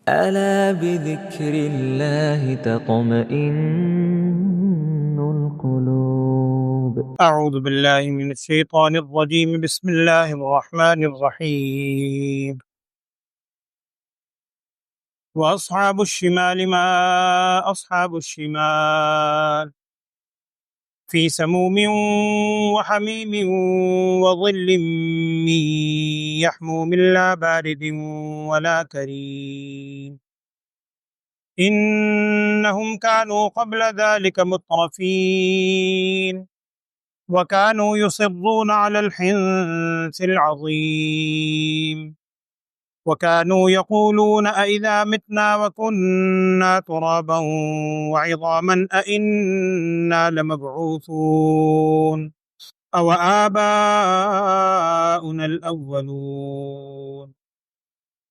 ألا بذكر الله تطمئن القلوب. أعوذ بالله من الشيطان الرجيم. بسم الله الرحمن الرحيم. وأصحاب الشمال ما أصحاب الشمال في سموم وحميم وظل من يحموم لا بارد ولا كريم إنهم كانوا قبل ذلك مترفين وكانوا يصرون على الحنث العظيم وكانوا يقولون أإذا متنا وكنا ترابا وعظاما أإنا لمبعوثون أو آباؤنا الأولون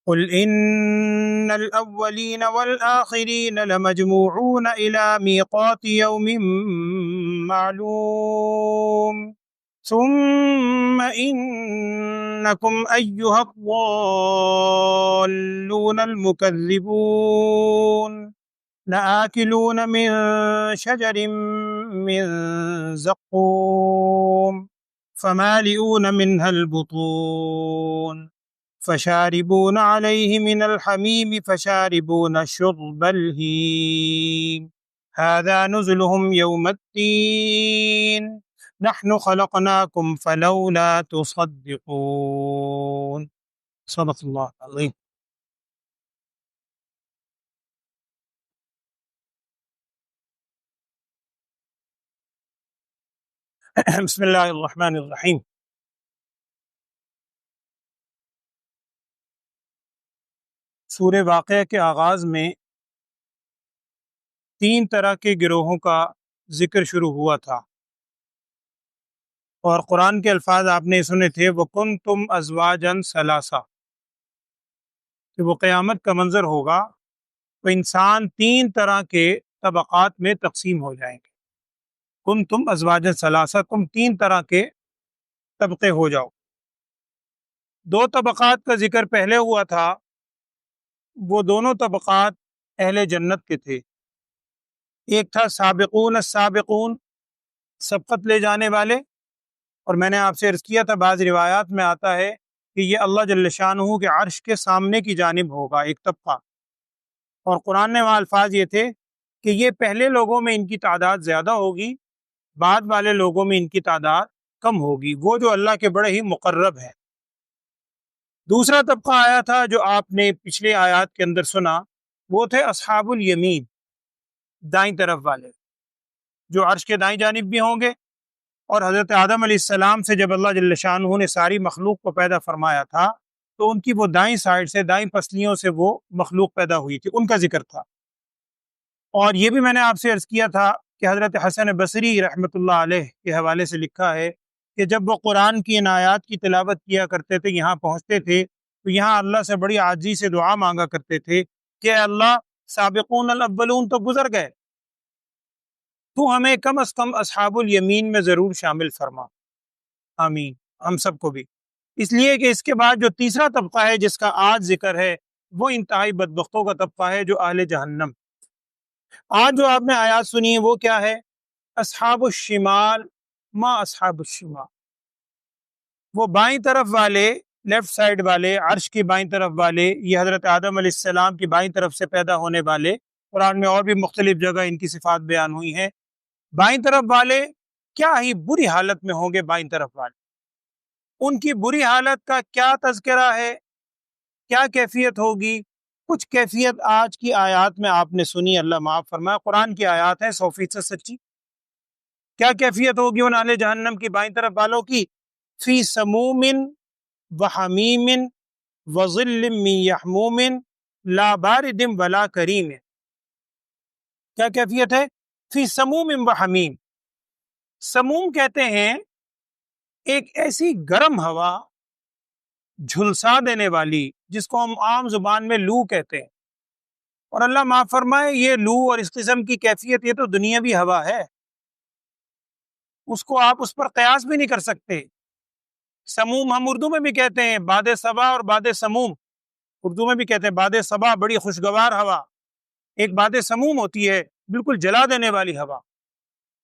قل إن الأولين والآخرين لمجموعون إلى ميقات يوم معلوم ثم إنكم أيها الضالون المكذبون لآكلون من شجر من زقوم فمالئون منها البطون فشاربون عليه من الحميم فشاربون شرب الهيم هذا نزلهم يوم الدين نحن خلقناكم فلولا تصدقون. صدق اللہ العظیم. بسم اللہ الرحمن الرحیم. سورہ واقعہ کے آغاز میں 3 طرح کے گروہوں کا ذکر شروع ہوا تھا، اور قرآن کے الفاظ آپ نے سنے تھے وَكُنْتُمْ أَزْوَاجًا ثَلَاثَةً، کہ وہ قیامت کا منظر ہوگا تو انسان 3 طرح کے طبقات میں تقسیم ہو جائیں گے. کنتم ازواجا ثلاثہ، تم 3 طرح کے طبقے ہو جاؤ. 2 طبقات کا ذکر پہلے ہوا تھا، وہ دونوں طبقات اہل جنت کے تھے. ایک تھا سابقون السابقون، سبقت لے جانے والے، اور میں نے آپ سے عرض کیا تھا بعض روایات میں آتا ہے کہ یہ اللہ جل شانہ کے عرش کے سامنے کی جانب ہوگا ایک طبقہ، اور قرآن نے وہاں الفاظ یہ تھے کہ یہ پہلے لوگوں میں ان کی تعداد زیادہ ہوگی، بعد والے لوگوں میں ان کی تعداد کم ہوگی، وہ جو اللہ کے بڑے ہی مقرب ہے. دوسرا طبقہ آیا تھا جو آپ نے پچھلے آیات کے اندر سنا، وہ تھے اصحاب الیمین، دائیں طرف والے، جو عرش کے دائیں جانب بھی ہوں گے. اور حضرت آدم علیہ السلام سے جب اللہ جل شانہ نے ساری مخلوق کو پیدا فرمایا تھا تو ان کی وہ دائیں سائڈ سے، دائیں پسلیوں سے وہ مخلوق پیدا ہوئی تھی، ان کا ذکر تھا. اور یہ بھی میں نے آپ سے عرض کیا تھا کہ حضرت حسن بصری رحمۃ اللہ علیہ کے حوالے سے لکھا ہے کہ جب وہ قرآن کی ان آیات کی تلاوت کیا کرتے تھے، یہاں پہنچتے تھے تو یہاں اللہ سے بڑی عاجزی سے دعا مانگا کرتے تھے کہ اے اللہ، سابقون الاولون تو گزر گئے، تو ہمیں کم از کم اصحاب الیمین میں ضرور شامل فرما، آمین، ہم سب کو بھی. اس لیے کہ اس کے بعد جو تیسرا طبقہ ہے جس کا آج ذکر ہے، وہ انتہائی بدبختوں کا طبقہ ہے، جو اہل جہنم. آج جو آپ نے آیات سنی ہے وہ کیا ہے؟ اصحاب الشمال ما اصحاب الشمال، وہ بائیں طرف والے، لیفٹ سائڈ والے، عرش کی بائیں طرف والے، یہ حضرت آدم علیہ السلام کی بائیں طرف سے پیدا ہونے والے. قرآن میں اور بھی مختلف جگہ ان کی صفات بیان ہوئی ہیں. بائیں طرف والے کیا ہی بری حالت میں ہوں گے. بائیں طرف والے، ان کی بری حالت کا کیا تذکرہ ہے، کیا کیفیت ہوگی؟ کچھ کیفیت آج کی آیات میں آپ نے سنی، اللہ معاف فرمائے، قرآن کی آیات ہیں 100% سچی. کیا کیفیت ہوگی ان اہل جہنم کی بائیں طرف والوں کی؟ فی سموم وحمیم وظل من یحموم لا بارد ولا کریم. کیا کیفیت ہے؟ فی سموم وحمیم. سموم کہتے ہیں ایک ایسی گرم ہوا، جھلسا دینے والی، جس کو ہم عام زبان میں لو کہتے ہیں. اور اللہ معاف فرمائے، یہ لو اور اس قسم کی کیفیت یہ تو دنیاوی ہوا ہے، اس کو آپ اس پر قیاس بھی نہیں کر سکتے. سموم ہم اردو میں بھی کہتے ہیں، باد صبا اور باد سموم. اردو میں بھی کہتے ہیں باد صبا بڑی خوشگوار ہوا، ایک باد سموم ہوتی ہے بالکل جلا دینے والی ہوا،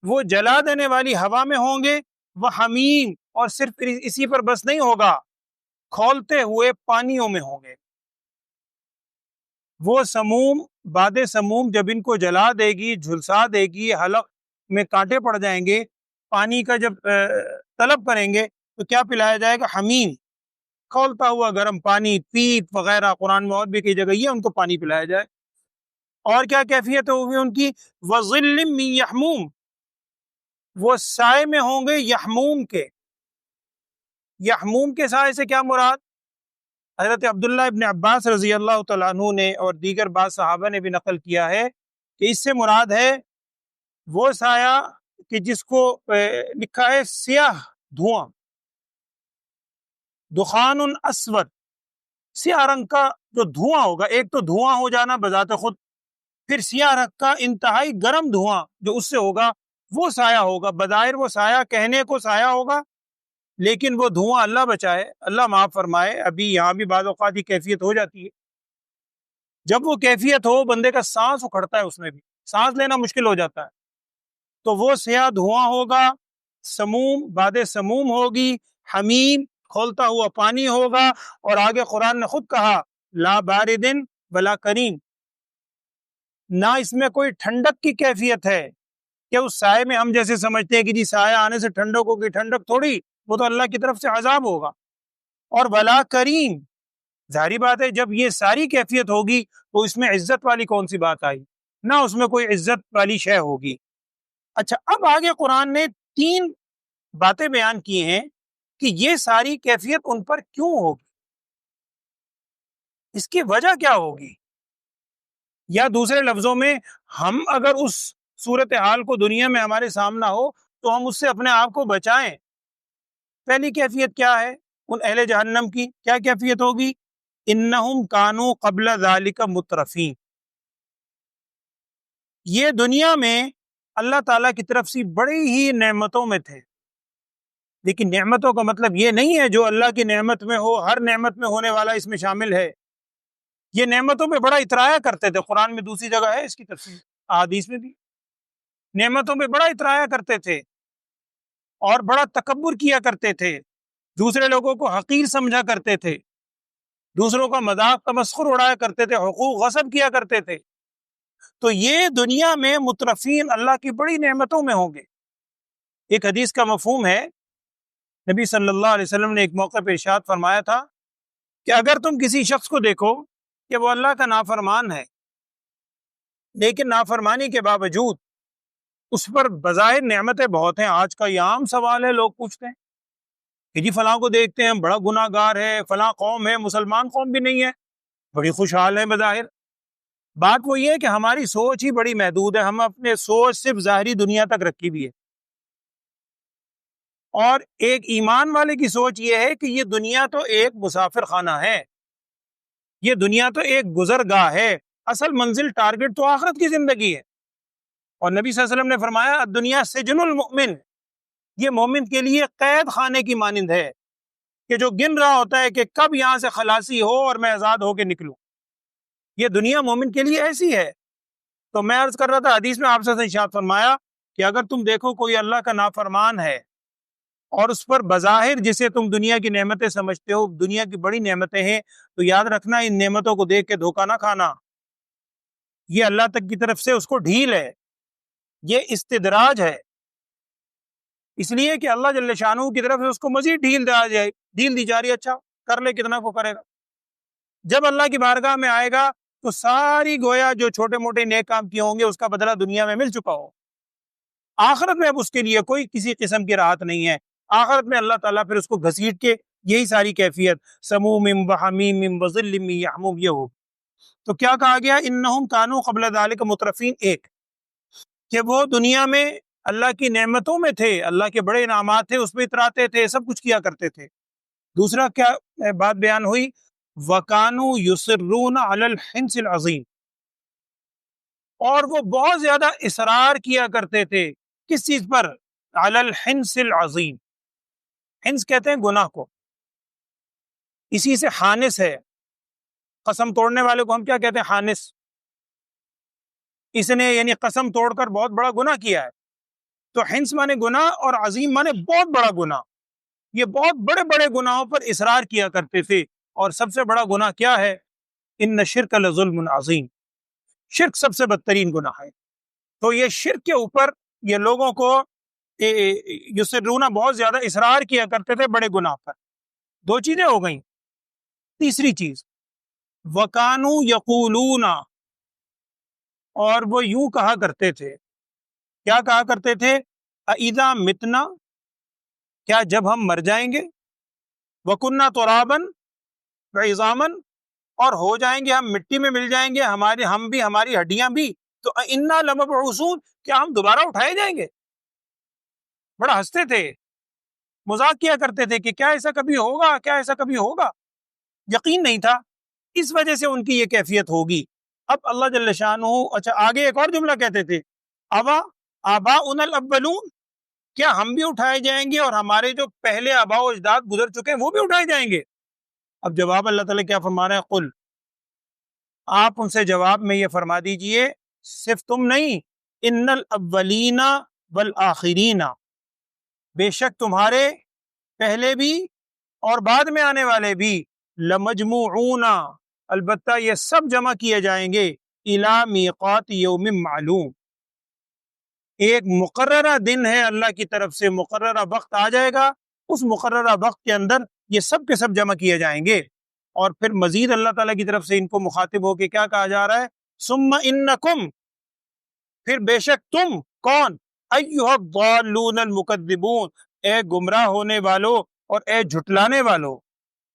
وہ جلا دینے والی ہوا میں ہوں گے، وہ حمیم، اور صرف اسی پر بس نہیں ہوگا، کھولتے ہوئے پانیوں میں ہوں گے۔ وہ سموم، باد سموم جب ان کو جلا دے گی، جھلسا دے گی، حلق میں کانٹے پڑ جائیں گے، پانی کا جب طلب کریں گے تو کیا پلایا جائے گا؟ حمیم، کھولتا ہوا گرم پانی، پیپ وغیرہ، قرآن میں اور بھی کئی جگہ یہ ان کو پانی پلایا جائے۔ اور کیا کیفیت ہوگی ان کی؟ وَظِلٍّ مِّن یحموم، وہ سائے میں ہوں گے یحموم کے۔ یحموم کے سائے سے کیا مراد؟ حضرت عبداللہ ابن عباس رضی اللہ تعالیٰ عنہ نے اور دیگر بعض صحابہ نے بھی نقل کیا ہے کہ اس سے مراد ہے وہ سایہ کہ جس کو لکھا ہے سیاہ دھواں، دخان اسود، سیاہ رنگ کا جو دھواں ہوگا، ایک تو دھواں ہو جانا بذات خود، پھر سیاہ رنگ کا انتہائی گرم دھواں جو اس سے ہوگا، وہ سایہ ہوگا۔ بظاہر وہ سایہ کہنے کو سایہ ہوگا، لیکن وہ دھواں، اللہ بچائے، اللہ معاف فرمائے، ابھی یہاں بھی بعض اوقات یہ کیفیت ہو جاتی ہے، جب وہ کیفیت ہو بندے کا سانس اکھڑتا ہے، اس میں بھی سانس لینا مشکل ہو جاتا ہے، تو وہ سیاہ دھواں ہوگا، سموم، باد سموم ہوگی، حمیم، کھولتا ہوا پانی ہوگا، اور آگے قرآن نے خود کہا لا باردن ولا کریم، نہ اس میں کوئی ٹھنڈک کی کیفیت ہے کہ اس سائے میں ہم جیسے سمجھتے ہیں کہ جی سایہ آنے سے ٹھنڈک ہوگی، ٹھنڈک تھوڑی، وہ تو اللہ کی طرف سے عذاب ہوگا۔ اور ولا کریم، ظاہری بات ہے جب یہ ساری کیفیت ہوگی تو اس میں عزت والی کون سی بات آئی؟ نہ اس میں کوئی عزت والی شے ہوگی۔ اچھا، اب آگے قرآن نے 3 باتیں بیان کی ہیں کہ یہ ساری کیفیت ان پر کیوں ہوگی، اس کی وجہ کیا ہوگی، یا دوسرے لفظوں میں ہم اگر اس صورتحال کو دنیا میں ہمارے سامنا ہو تو ہم اس سے اپنے آپ کو بچائیں۔ پہلی کیفیت کیا ہے ان اہل جہنم کی؟ کیا کیفیت ہوگی؟ انہم کانوا قبل ذالک مترفین، یہ دنیا میں اللہ تعالیٰ کی طرف سے بڑی ہی نعمتوں میں تھے، لیکن نعمتوں کا مطلب یہ نہیں ہے جو اللہ کی نعمت میں ہو، ہر نعمت میں ہونے والا اس میں شامل ہے۔ یہ نعمتوں پہ بڑا اترایا کرتے تھے، قرآن میں دوسری جگہ ہے اس کی تفصیل، احادیث میں بھی نعمتوں پہ بڑا اترایا کرتے تھے اور بڑا تکبر کیا کرتے تھے، دوسرے لوگوں کو حقیر سمجھا کرتے تھے، دوسروں کا مذاق تمسخر اڑایا کرتے تھے، حقوق غصب کیا کرتے تھے۔ تو یہ دنیا میں مترفین اللہ کی بڑی نعمتوں میں ہوں گے۔ ایک حدیث کا مفہوم ہے، نبی صلی اللہ علیہ وسلم نے ایک موقع پہ ارشاد فرمایا تھا کہ اگر تم کسی شخص کو دیکھو کہ وہ اللہ کا نافرمان ہے، لیکن نافرمانی کے باوجود اس پر بظاہر نعمتیں بہت ہیں۔ آج کا یہ عام سوال ہے، لوگ پوچھتے ہیں کہ جی فلاں کو دیکھتے ہیں بڑا گناہ گار ہے، فلاں قوم ہے، مسلمان قوم بھی نہیں ہے، بڑی خوشحال ہے بظاہر۔ بات وہ یہ ہے کہ ہماری سوچ ہی بڑی محدود ہے، ہم اپنے سوچ صرف ظاہری دنیا تک رکھی بھی ہے، اور ایک ایمان والے کی سوچ یہ ہے کہ یہ دنیا تو ایک مسافر خانہ ہے، یہ دنیا تو ایک گزرگاہ ہے، اصل منزل ٹارگٹ تو آخرت کی زندگی ہے۔ اور نبی صلی اللہ علیہ وسلم نے فرمایا الدنیا سجن المؤمن، یہ مومن کے لیے قید خانے کی مانند ہے کہ جو گن رہا ہوتا ہے کہ کب یہاں سے خلاصی ہو اور میں آزاد ہو کے نکلوں۔ یہ دنیا مومن کے لیے ایسی ہے۔ تو میں عرض کر رہا تھا، حدیث میں آپ سے ارشاد فرمایا کہ اگر تم دیکھو کوئی اللہ کا نافرمان ہے اور اس پر بظاہر جسے تم دنیا کی نعمتیں سمجھتے ہو دنیا کی بڑی نعمتیں ہیں، تو یاد رکھنا ان نعمتوں کو دیکھ کے دھوکہ نہ کھانا، یہ اللہ تک کی طرف سے اس کو ڈھیل ہے، یہ استدراج ہے، اس لیے کہ اللہ جل شانہ کی طرف سے اس کو مزید ڈھیل دی جا رہی ہے۔ اچھا کر لے، کتنا کو کرے گا؟ جب اللہ کی بارگاہ میں آئے گا تو ساری گویا جو چھوٹے موٹے نیک کام کیے ہوں گے اس کا بدلہ دنیا میں مل چکا ہو، آخرت میں اب اس کے لیے کوئی کسی قسم کی راحت نہیں ہے۔ آخرت میں اللہ تعالیٰ پھر اس کو گھسیٹ کے یہی ساری کیفیت سموم وحمیم وظل من یحموم یہ ہو۔ تو کیا کہا گیا؟ انہم کانوا قبل ذالک مترفین، ایک کہ وہ دنیا میں اللہ کی نعمتوں میں تھے، اللہ کے بڑے انعامات تھے، اس پہ اتراتے تھے، سب کچھ کیا کرتے تھے۔ دوسرا کیا بات بیان ہوئی؟ وَكَانُوا يُصِرُّونَ عَلَى الْحِنْثِ الْعَظِيمِ، اور وہ بہت زیادہ اصرار کیا کرتے تھے کس چیز پر؟ عَلَى الْحِنْثِ الْعَظِيمِ، حنث کہتے ہیں گناہ کو، اسی سے حانث ہے، قسم توڑنے والے کو ہم کیا کہتے ہیں؟ حانس. اس نے یعنی قسم توڑ کر بہت بڑا گناہ کیا ہے. تو حنس مانے گناہ اور عظیم مانے بہت بڑا گناہ. یہ بہت بڑے بڑے گناہوں پر اصرار کیا کرتے تھے. اور سب سے بڑا گناہ کیا ہے؟ ان شرک لظلم عظیم. شرک سب سے بدترین گناہ ہے. تو یہ شرک کے اوپر یہ لوگوں کو یسرون بہت زیادہ اصرار کیا کرتے تھے بڑے گناہ پر. دو چیزیں ہو گئیں. تیسری چیز وَكَانُوا يَقُولُونَ، اور وہ یوں کہا کرتے تھے. کیا کہا کرتے تھے؟ اِذَا مِتْنَا، کیا جب ہم مر جائیں گے، وَكُنَّا تُرَابًا وَعِظَامًا، اور ہو جائیں گے ہم مٹی میں مل جائیں گے، ہم بھی ہماری ہڈیاں بھی، تو اِنَّا لَمَبْعُوثُونَ، کیا ہم دوبارہ اٹھائے جائیں گے. بڑا ہنستے تھے، مذاق کیا کرتے تھے کہ کیا ایسا کبھی ہوگا، کیا ایسا کبھی ہوگا. یقین نہیں تھا، اس وجہ سے ان کی یہ کیفیت ہوگی. اب اللہ جل شانہ اچھا آگے ایک اور جملہ کہتے تھے، اوا آباؤنا الاولون، کیا ہم بھی اٹھائے جائیں گے اور ہمارے جو پہلے آباء و اجداد گزر چکے ہیں وہ بھی اٹھائے جائیں گے. اب جواب اللہ تعالیٰ کیا فرما رہے ہیں؟ قل، آپ ان سے جواب میں یہ فرما دیجئے، صرف تم نہیں، ان الاولین والآخرین، بے شک تمہارے پہلے بھی اور بعد میں آنے والے بھی، لمجموعون، البتہ یہ سب جمع کیے جائیں گے، الی میقات یوم معلوم، ایک مقررہ دن ہے اللہ کی طرف سے، مقررہ وقت آ جائے گا، اس مقررہ وقت کے اندر یہ سب کے سب جمع کیے جائیں گے. اور پھر مزید اللہ تعالیٰ کی طرف سے ان کو مخاطب ہو کے کیا کہا جا رہا ہے؟ ثم انکم، پھر بے شک تم، کون؟ ایھا الضالون المکذبون، اے گمراہ ہونے والو اور اے جھٹلانے والو،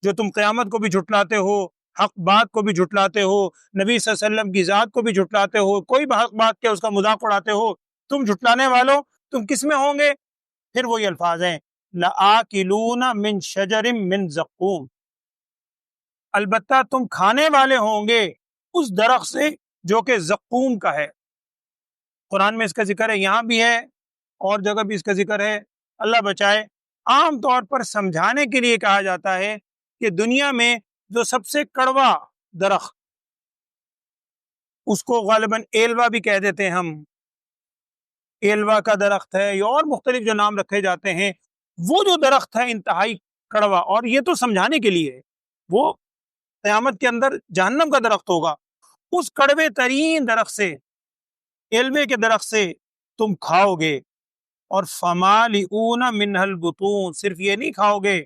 جو تم قیامت کو بھی جھٹلاتے ہو، حق بات کو بھی جھٹلاتے ہو، نبی صلی اللہ علیہ وسلم کی ذات کو بھی جھٹلاتے ہو، کوئی بھی حق بات کیا اس کا مذاق اڑاتے ہو، تم جھٹلانے والو، تم کس میں ہوں گے؟ پھر وہی الفاظ ہیں، لآکلون من شجر من زقوم، البتہ تم کھانے والے ہوں گے اس درخت سے جو کہ زقوم کا ہے. قرآن میں اس کا ذکر ہے، یہاں بھی ہے اور جگہ بھی اس کا ذکر ہے. اللہ بچائے، عام طور پر سمجھانے کے لیے کہا جاتا ہے کہ دنیا میں جو سب سے کڑوا درخت، اس کو غالباً ایلوا بھی کہہ دیتے ہیں ہم، ایلوا کا درخت ہے یا اور مختلف جو نام رکھے جاتے ہیں، وہ جو درخت ہے انتہائی کڑوا، اور یہ تو سمجھانے کے لیے ہے، وہ قیامت کے اندر جہنم کا درخت ہوگا. اس کڑوے ترین درخت سے، ایلوے کے درخت سے تم کھاؤ گے، اور فمالئون منہ البطون، صرف یہ نہیں کھاؤ گے،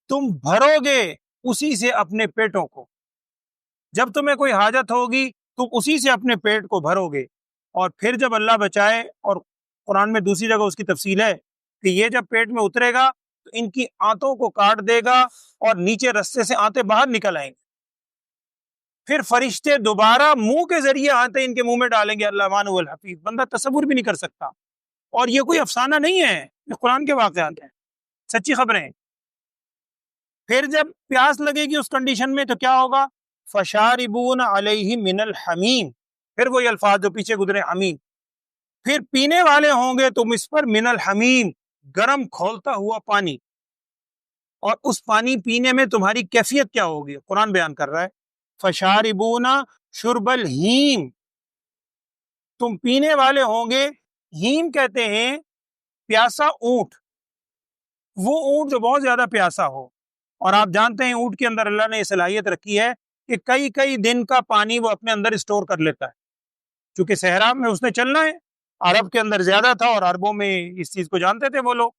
تم بھرو گے اسی سے اپنے پیٹوں کو. جب تمہیں کوئی حاجت ہوگی تم اسی سے اپنے پیٹ کو بھرو گے. اور پھر جب اللہ بچائے، اور قرآن میں دوسری جگہ اس کی تفصیل ہے کہ یہ جب پیٹ میں اترے گا تو ان کی آنتوں کو کاٹ دے گا اور نیچے رستے سے آنتیں باہر نکل آئیں گے. پھر فرشتے دوبارہ منہ کے ذریعے آنتیں ان کے منہ میں ڈالیں گے. اللہ مانع الحفیظ، بندہ تصور بھی نہیں کر سکتا. اور یہ کوئی افسانہ نہیں ہے، یہ قرآن کے واقعات ہیں، سچی خبریں. پھر جب پیاس لگے گی اس کنڈیشن میں تو کیا ہوگا؟ فشاربون علیہ من الحمیم، پھر وہی الفاظ جو پیچھے گزرے، حمیم. پھر پینے والے ہوں گے تم اس پر من الحمیم، گرم کھولتا ہوا پانی. اور اس پانی پینے میں تمہاری کیفیت کیا ہوگی؟ قرآن بیان کر رہا ہے، فشاربون شرب الہیم، تم پینے والے ہوں گے. ہیم کہتے ہیں پیاسا اونٹ، وہ اونٹ جو بہت زیادہ پیاسا ہو. اور آپ جانتے ہیں اونٹ کے اندر اللہ نے یہ صلاحیت رکھی ہے کہ کئی کئی دن کا پانی وہ اپنے اندر اسٹور کر لیتا ہے، چونکہ صحرا میں اس نے چلنا ہے. عرب کے اندر زیادہ تھا اور عربوں میں اس چیز کو جانتے تھے وہ لوگ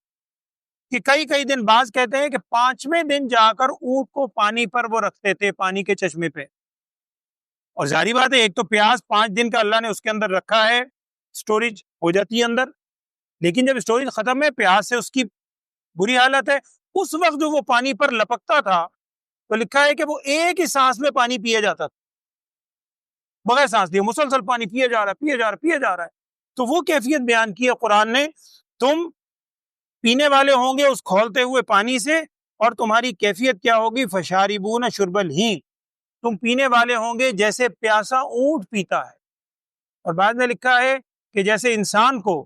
کہ کئی کئی دن. بعض کہتے ہیں کہ 5ویں دن جا کر اونٹ کو پانی پر وہ رکھتے تھے، پانی کے چشمے پہ. اور ظاہری بات ہے، ایک تو پیاس 5 دن کا اللہ نے اس کے اندر رکھا ہے، سٹوریج ہو جاتی ہے اندر، لیکن جب سٹوریج ختم ہے، پیاس سے اس کی بری حالت ہے. اس وقت جو وہ پانی پر لپکتا تھا تو لکھا ہے کہ وہ ایک ہی سانس میں پانی پیا جاتا تھا، بغیر سانس لیے مسلسل پانی پیا جا رہا ہے، پیا جا رہا ہے، پیا جا رہا ہے. تو وہ کیفیت بیان کی ہے قرآن نے، تم پینے والے ہوں گے اس کھولتے ہوئے پانی سے، اور تمہاری کیفیت کیا ہوگی؟ فشاربون شرب الہیم، تم پینے والے ہوں گے جیسے پیاسا اونٹ پیتا ہے. اور بعد میں لکھا ہے کہ جیسے انسان کو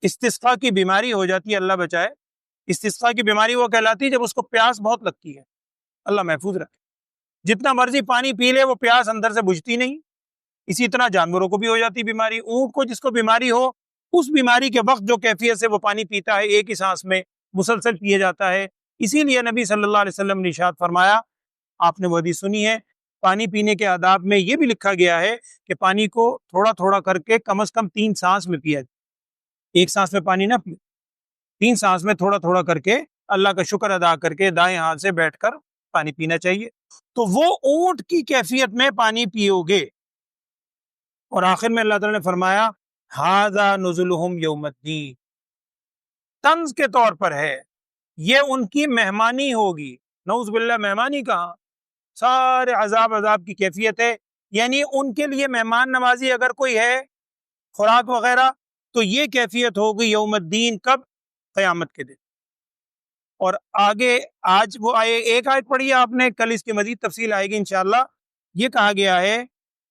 استسقاء کی بیماری ہو جاتی ہے، اللہ بچائے، استسقاء کی بیماری وہ کہلاتی ہے جب اس کو پیاس بہت لگتی ہے، اللہ محفوظ رکھے. جتنا مرضی پانی پی لے وہ پیاس اندر سے بجھتی نہیں۔ اسی طرح جانوروں کو بھی ہو جاتی بیماری، اونٹ کو جس کو بیماری ہو، اس بیماری کے وقت جو کیفیت سے وہ پانی پیتا ہے ایک ہی سانس میں مسلسل پیے جاتا ہے۔ اسی لیے نبی صلی اللہ علیہ وسلم نے ارشاد فرمایا، آپ نے وہ حدیث سنی ہے، پانی پینے کے آداب میں یہ بھی لکھا گیا ہے کہ پانی کو تھوڑا تھوڑا کر کے کم از کم 3 سانس میں پیا جائے، ایک سانس میں پانی نہ پیے، 3 سانس میں تھوڑا تھوڑا کر کے اللہ کا شکر ادا کر کے دائیں ہاتھ سے بیٹھ کر پانی پینا چاہیے۔ تو وہ اونٹ کی کیفیت میں پانی پیو گے۔ اور آخر میں اللہ تعالیٰ نے فرمایا ھذا نزلہم یوم الدین، طنز کے طور پر ہے، یہ ان کی مہمانی ہوگی۔ نعوذ باللہ، مہمانی کہاں، سارے عذاب کی کیفیت ہے، یعنی ان کے لیے مہمان نوازی اگر کوئی ہے، خوراک وغیرہ، تو یہ کیفیت ہوگی یوم الدین، کب؟ قیامت کے دن۔ اور آگے آج وہ ایک آیت پڑھی ہے آپ نے، کل اس کی مزید تفصیل آئے گی انشاءاللہ۔ یہ کہا گیا ہے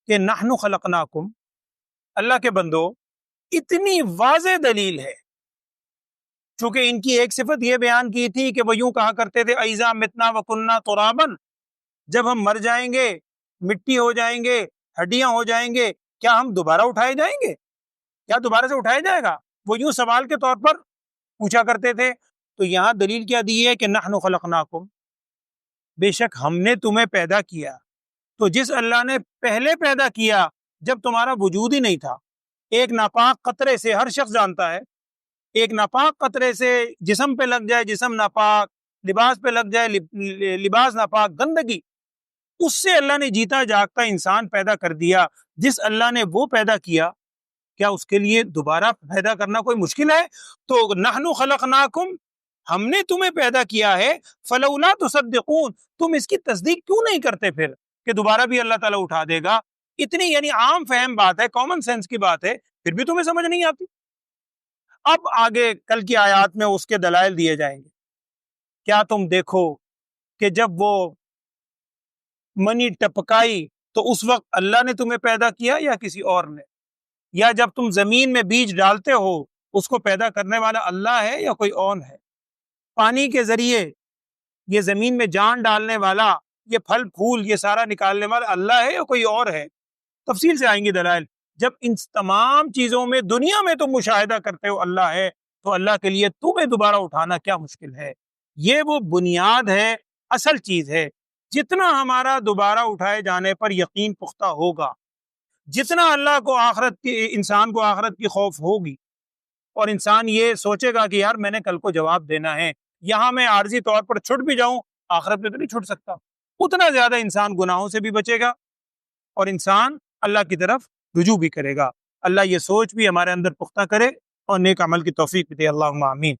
کہ نحن خلقناکم، اللہ کے بندو، اتنی واضح دلیل ہے، چونکہ ان کی ایک صفت یہ بیان کی تھی کہ وہ یوں کہا کرتے تھے اذا متنا وکننا ترابا، جب ہم مر جائیں گے، مٹی ہو جائیں گے، ہڈیاں ہو جائیں گے، کیا ہم دوبارہ اٹھائے جائیں گے؟ کیا دوبارہ سے اٹھایا جائے گا؟ وہ یوں سوال کے طور پر پوچھا کرتے تھے۔ تو یہاں دلیل کیا دی ہے کہ نحن خلقناکم، بے شک ہم نے تمہیں پیدا کیا۔ تو جس اللہ نے پہلے پیدا کیا جب تمہارا وجود ہی نہیں تھا، ایک ناپاک قطرے سے، ہر شخص جانتا ہے، ایک ناپاک قطرے سے جسم پہ لگ جائے جسم ناپاک، لباس پہ لگ جائے لباس ناپاک، گندگی، اس سے اللہ نے جیتا جاگتا انسان پیدا کر دیا۔ جس اللہ نے وہ پیدا کیا، کیا اس کے لیے دوبارہ پیدا کرنا کوئی مشکل ہے؟ تو نحن خلقناکم، ہم نے تمہیں پیدا کیا ہے، فلولا تصدقون، تم اس کی تصدیق کیوں نہیں کرتے پھر کہ دوبارہ بھی اللہ تعالیٰ اٹھا دے گا؟ اتنی یعنی عام فہم بات ہے، کامن سینس کی بات ہے، پھر بھی تمہیں سمجھ نہیں آتی۔ اب آگے کل کی آیات میں اس کے دلائل دیے جائیں گے۔ کیا تم دیکھو کہ جب وہ منی ٹپکائی تو اس وقت اللہ نے تمہیں پیدا کیا یا کسی اور نے؟ یا جب تم زمین میں بیج ڈالتے ہو اس کو پیدا کرنے والا اللہ ہے یا کوئی اور ہے؟ پانی کے ذریعے یہ زمین میں جان ڈالنے والا، یہ پھل پھول، یہ سارا نکالنے والا اللہ ہے یا کوئی اور ہے؟ تفصیل سے آئیں گے دلائل۔ جب ان تمام چیزوں میں دنیا میں تم مشاہدہ کرتے ہو اللہ ہے، تو اللہ کے لیے تمہیں دوبارہ اٹھانا کیا مشکل ہے؟ یہ وہ بنیاد ہے، اصل چیز ہے۔ جتنا ہمارا دوبارہ اٹھائے جانے پر یقین پختہ ہوگا، جتنا اللہ کو انسان کو آخرت کی خوف ہوگی، اور انسان یہ سوچے گا کہ یار میں نے کل کو جواب دینا ہے، یہاں میں عارضی طور پر چھٹ بھی جاؤں، آخرت میں تو نہیں چھٹ سکتا، اتنا زیادہ انسان گناہوں سے بھی بچے گا اور انسان اللہ کی طرف رجوع بھی کرے گا۔ اللہ یہ سوچ بھی ہمارے اندر پختہ کرے اور نیک عمل کی توفیق بھی دے، اللہم آمین۔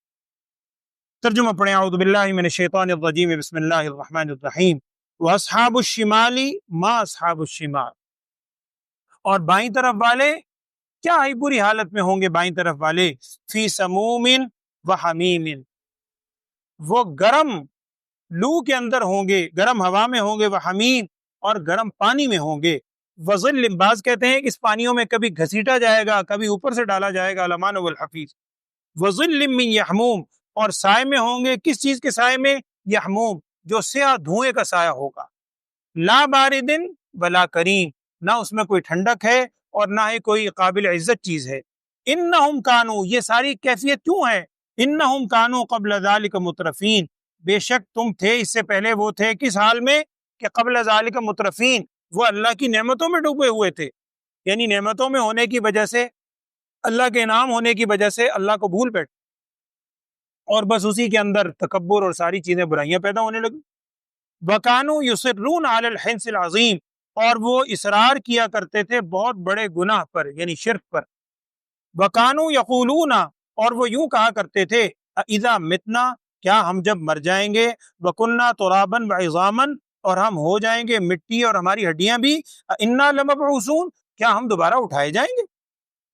ترجمہ پڑھیں۔ اعوذ باللہ من الشیطان الرجیم، بسم اللہ الرحمن الرحیم۔ وَأَصْحَابُ الشِّمَالِ مَا أَصْحَابُ الشِّمَالِ، اور بائیں طرف والے کیا ہی بری حالت میں ہوں گے بائیں طرف والے، فی سموم و حمیم، وہ گرم لو کے اندر ہوں گے، گرم ہوا میں ہوں گے، وہ حمیم، اور گرم پانی میں ہوں گے، وظل، بعض کہتے ہیں کہ اس پانیوں میں کبھی گھسیٹا جائے گا، کبھی اوپر سے ڈالا جائے گا، علمان والحفیظ، وظل من یحموم، اور سائے میں ہوں گے، کس چیز کے سائے میں؟ یحموم، جو سیاہ دھوئیں کا سایہ ہوگا، لا باردن ولا کریم، نہ اس میں کوئی ٹھنڈک ہے اور نہ ہی کوئی قابل عزت چیز ہے۔ انہم کانو، یہ ساری کیفیت کیوں ہے؟ انہم کانو قبل ذالک مترفین، بے شک تم تھے اس سے پہلے وہ تھے کس حال میں؟ کہ قبل ذالک مترفین، وہ اللہ کی نعمتوں میں ڈوبے ہوئے تھے، یعنی نعمتوں میں ہونے کی وجہ سے، اللہ کے انعام ہونے کی وجہ سے اللہ کو بھول بیٹھے، اور بس اسی کے اندر تکبر اور ساری چیزیں برائیاں پیدا ہونے لگی۔ وَكَانُوا يُصِرُّونَ عَلَى الْحِنْثِ الْعَظِيمِ، اور وہ اصرار کیا کرتے تھے بہت بڑے گناہ پر، یعنی شرک پر۔ وَكَانُوا يَقُولُونَ، اور وہ یوں کہا کرتے تھے، اِذَا مِتْنَا، کیا ہم جب مر جائیں گے، وَكُنَّا تُرَابًا وَعِظَامًا، اور ہم ہو جائیں گے مٹی اور ہماری ہڈیاں بھی، اِنَّا لَمَبْعُوثُونَ، کیا ہم دوبارہ اٹھائے جائیں گے؟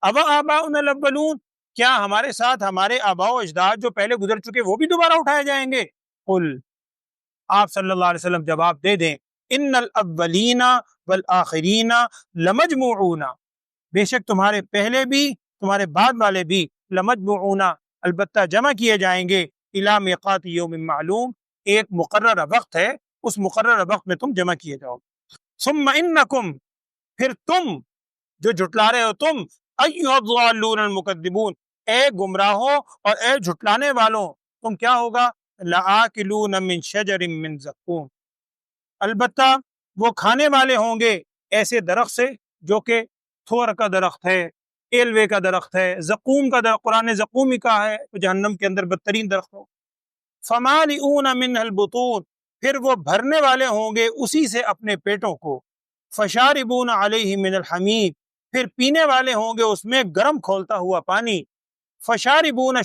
أَوَآبَاؤُنَا الْأَوَّلُونَ، کیا ہمارے ساتھ ہمارے آباء و اجداد جو پہلے گزر چکے وہ بھی دوبارہ اٹھائے جائیں گے؟ قل، آپ صلی اللہ علیہ وسلم جواب دے دیں، ان الاولین والآخرین لمجموعون، بے شک تمہارے پہلے بھی تمہارے بعد والے بھی، لمجموعون، البتہ جمع کیے جائیں گے، الی میقات یوم معلوم، ایک مقررہ وقت ہے، اس مقررہ وقت میں تم جمع کیے جاؤ۔ ثم انکم، پھر تم جو جھٹلا رہے ہو، تم ایھا الضالون المکذبون، اے گمراہوں اور اے جھٹلانے والوں، تم کیا ہوگا؟ لآکلون من شجر من زقوم، البتہ وہ کھانے والے ہوں گے ایسے درخت سے جو کہ تھور کا درخت ہے، ایلوے کا درخت ہے، زقوم کا درخت، قرآن نے زقوم ہی کہا ہے، جہنم کے اندر بدترین درخت ہو۔ فمالئون منها البطون، پھر وہ بھرنے والے ہوں گے اسی سے اپنے پیٹوں کو۔ فشاربون علیہ من الحمیم، پھر پینے والے ہوں گے اس میں گرم کھولتا ہوا پانی۔ فشاربون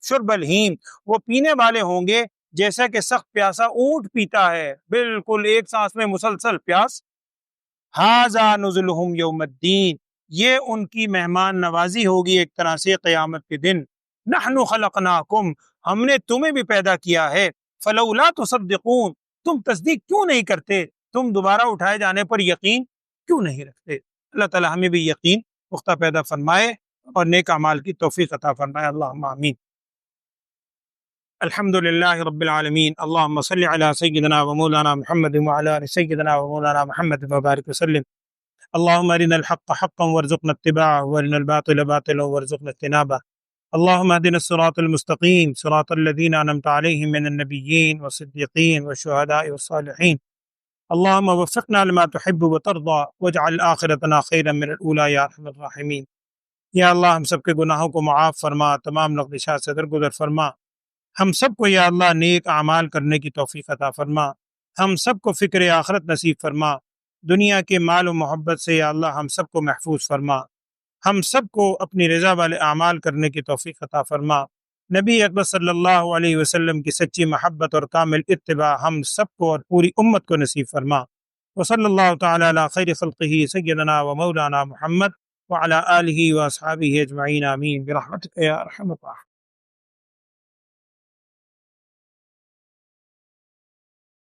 شرب الہیم، وہ پینے والے ہوں گے جیسا کہ سخت پیاسا اونٹ پیتا ہے، بالکل ایک سانس میں مسلسل پیاس۔ ھذا نزلہم یوم الدین، یہ ان کی مہمان نوازی ہوگی ایک طرح سے قیامت کے دن۔ نحن خلقناکم، ہم نے تمہیں بھی پیدا کیا ہے، فلولا تصدقون، تم تصدیق کیوں نہیں کرتے، تم دوبارہ اٹھائے جانے پر یقین کیوں نہیں رکھتے۔ اللہ تعالی ہمیں بھی یقین پختہ پیدا فرمائے اور نیک اعمال کی توفیق عطا فرمائے، اللہم آمین۔ الحمد للہ رب العالمین، اللہم صلی علی سیدنا و مولانا محمد وعلی آل سیدنا و مولانا محمد وبارک وسلم۔ اللہم ارنا الحق حقا وارزقنا اتباعه وارنا الباطل باطلا وارزقنا اجتنابه۔ اللہم اهدنا الصراط المستقیم صراط الذین انعمت علیہم من النبیین والصدیقین والشہداء والصالحین۔ اللہم وفقنا لما تحب وترضى واجعل آخرتنا خیرا من الاولی یا ارحم الراحمین۔ یا اللہ ہم سب کے گناہوں کو معاف فرما، تمام لغزشات سے درگزر فرما، ہم سب کو یا اللہ نیک اعمال کرنے کی توفیق عطا فرما، ہم سب کو فکر آخرت نصیب فرما، دنیا کے مال و محبت سے یا اللہ ہم سب کو محفوظ فرما، ہم سب کو اپنی رضا والے اعمال کرنے کی توفیق عطا فرما، نبی اکبر صلی اللہ علیہ وسلم کی سچی محبت اور کامل اتباع ہم سب کو اور پوری امت کو نصیب فرما۔ وصلی اللہ تعالی علی خیر خلقہ سیدنا و مولانا محمد وعلی آلہ و اصحابہ اجمعین، آمین برحمتک یا ارحم الراحمین۔